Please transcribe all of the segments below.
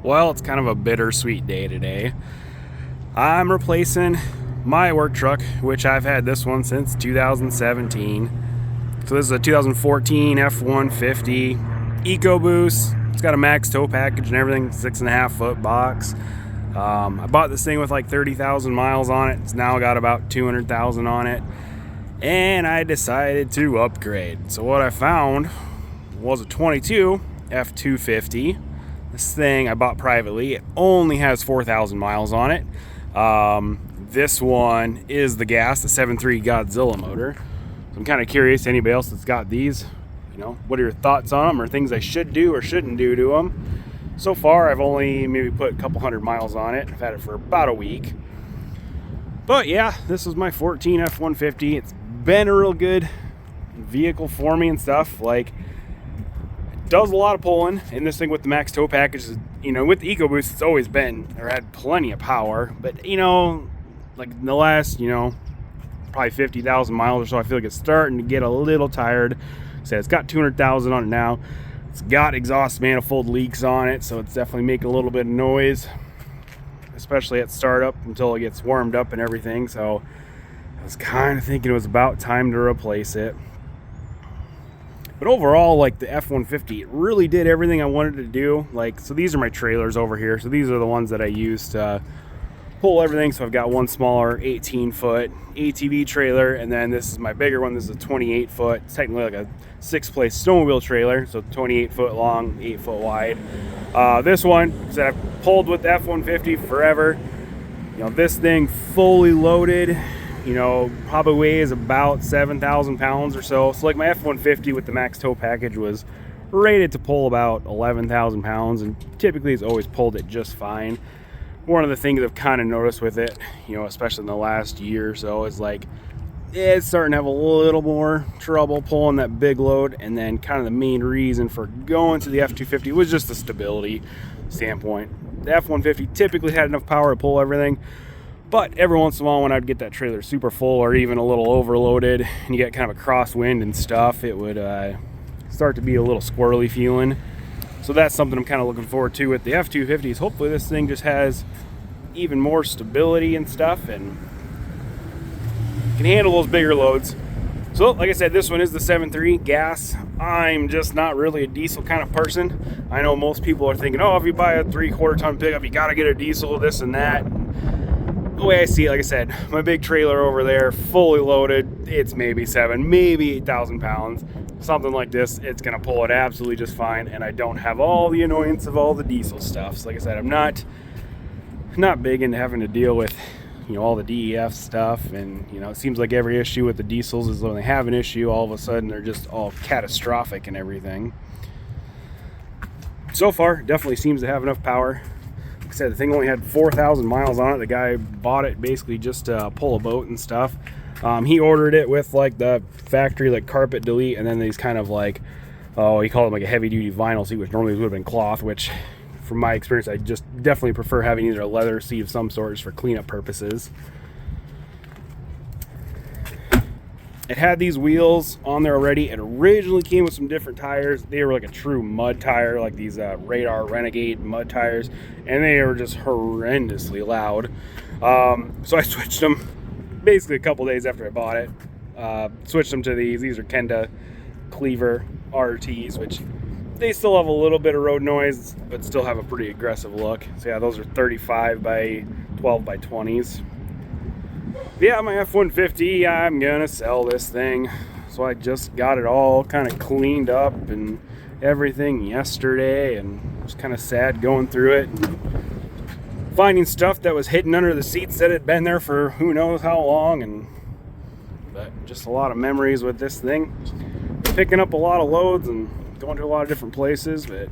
Well, it's kind of a bittersweet day today. I'm replacing my work truck, which I've had this one since 2017. So this is a 2014 F150 Ecoboost. It's got a max tow package and everything, 6.5 foot box. I bought this thing with like 30,000 miles on it. It's now got about 200,000 on it. And I decided to upgrade. So what I found was a 22 F250. This thing I bought privately. It only has 4,000 miles on it. This one is the gas, the 7.3 Godzilla motor. So I'm kind of curious, anybody else that's got these, what are your thoughts on them, or things I should do or shouldn't do to them? So far, I've only maybe put a couple hundred miles on it. I've had it for about a week. But yeah, this is my 14 F150. It's been a real good vehicle for me and stuff. Like, it does a lot of pulling, and this thing with the max tow package is, with the Ecoboost, it's always been, or had plenty of power. But, like in the last, probably 50,000 miles or so, I feel like it's starting to get a little tired. So it's got 200,000 on it now. It's got exhaust manifold leaks on it, so it's definitely making a little bit of noise, especially at startup until it gets warmed up and everything. So I was kind of thinking it was about time to replace it. But overall, like the F150, it really did everything I wanted to do. Like, so these are my trailers over here. So these are the ones that I use to pull everything. So I've got one smaller 18-foot ATV trailer, and then this is my bigger one. This is a 28-foot, it's technically like a 6-place snowmobile trailer, so 28-foot long, 8-foot wide. This one that I've pulled with the F150 forever. This thing fully loaded, probably weighs about 7,000 pounds or so. So like my F150 with the max tow package was rated to pull about 11,000 pounds, and typically it's always pulled it just fine. One of the things I've kind of noticed with it, especially in the last year or so, is like it's starting to have a little more trouble pulling that big load. And then kind of the main reason for going to the F250 was just the stability standpoint. The F150 typically had enough power to pull everything, but every once in a while when I'd get that trailer super full or even a little overloaded and you get kind of a crosswind and stuff, it would start to be a little squirrely feeling. So that's something I'm kind of looking forward to with the F250s. Hopefully this thing just has even more stability and stuff and can handle those bigger loads. So like I said, this one is the 7.3 gas. I'm just not really a diesel kind of person. I know most people are thinking, oh, if you buy a 3/4 ton pickup, you got to get a diesel, this and that. The way I see it, like I said, my big trailer over there, fully loaded, it's maybe 8,000 pounds. Something like this, it's gonna pull it absolutely just fine, and I don't have all the annoyance of all the diesel stuff. So like I said, I'm not big into having to deal with all the DEF stuff, and it seems like every issue with the diesels is when they have an issue, all of a sudden they're just all catastrophic and everything. So far, definitely seems to have enough power. Like I said, the thing only had 4,000 miles on it. The guy bought it basically just to pull a boat and stuff. He ordered it with like the factory like carpet delete, and then these kind of like, he called it like a heavy duty vinyl seat, which normally would have been cloth, which from my experience I just definitely prefer having either a leather seat of some sort just for cleanup purposes. It had these wheels on there already. It originally came with some different tires. They were like a true mud tire, like these Radar Renegade mud tires, and they were just horrendously loud. So I switched them basically a couple days after I bought it. Switched them to these. These are Kenda Cleaver RTs, which they still have a little bit of road noise, but still have a pretty aggressive look. So yeah, those are 35 by 12 by 20s. Yeah, my F150, I'm gonna sell this thing. So I just got it all kind of cleaned up and everything yesterday, and was kind of sad going through it and finding stuff that was hidden under the seats that had been there for who knows how long. But just a lot of memories with this thing, picking up a lot of loads and going to a lot of different places. But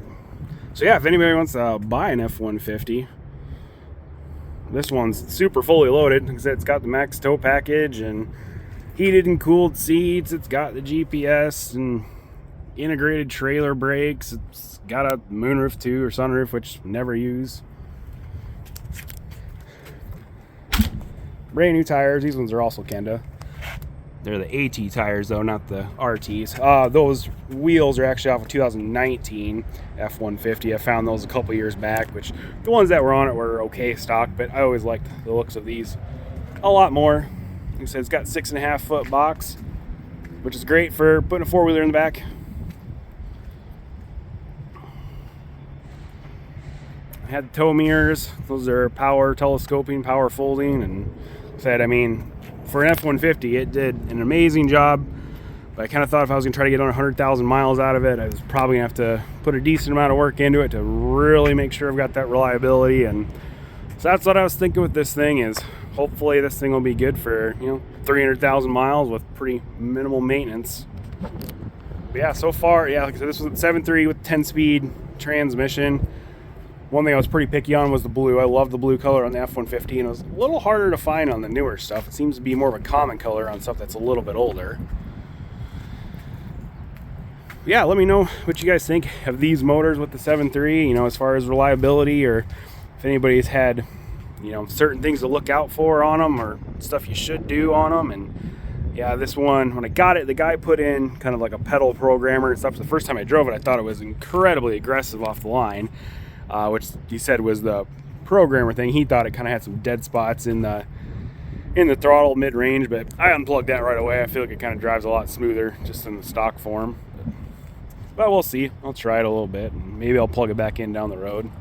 so yeah, if anybody wants to buy an F150, this one's super fully loaded. Like I said, it's got the max tow package and heated and cooled seats. It's got the GPS and integrated trailer brakes. It's got a moonroof too, or sunroof, which never use. Brand new tires. These ones are also Kenda. They're the AT tires though, not the RTs. Those wheels are actually off of 2019 F150. I found those a couple years back, which the ones that were on it were okay stock, but I always liked the looks of these a lot more. Like I said, it's got 6.5 foot box, which is great for putting a four-wheeler in the back. I had the tow mirrors. Those are power telescoping, power folding, and said, I mean, for an F-150, it did an amazing job. But I kind of thought if I was going to try to get on 100,000 miles out of it, I was probably going to have to put a decent amount of work into it to really make sure I've got that reliability. And so that's what I was thinking with this thing is, hopefully this thing will be good for, 300,000 miles with pretty minimal maintenance. But yeah, so far, yeah, like I said, this was a 7.3 with 10-speed transmission. One thing I was pretty picky on was the blue. I love the blue color on the F-150, and it was a little harder to find on the newer stuff. It seems to be more of a common color on stuff that's a little bit older. Yeah, let me know what you guys think of these motors with the 7.3, as far as reliability, or if anybody's had, certain things to look out for on them or stuff you should do on them. And yeah, this one, when I got it, the guy put in kind of like a pedal programmer and stuff. The first time I drove it, I thought it was incredibly aggressive off the line. Which he said was the programmer thing. He thought it kind of had some dead spots in the throttle mid-range, but I unplugged that right away. I feel like it kind of drives a lot smoother just in the stock form. But we'll see. I'll try it a little bit, and maybe I'll plug it back in down the road.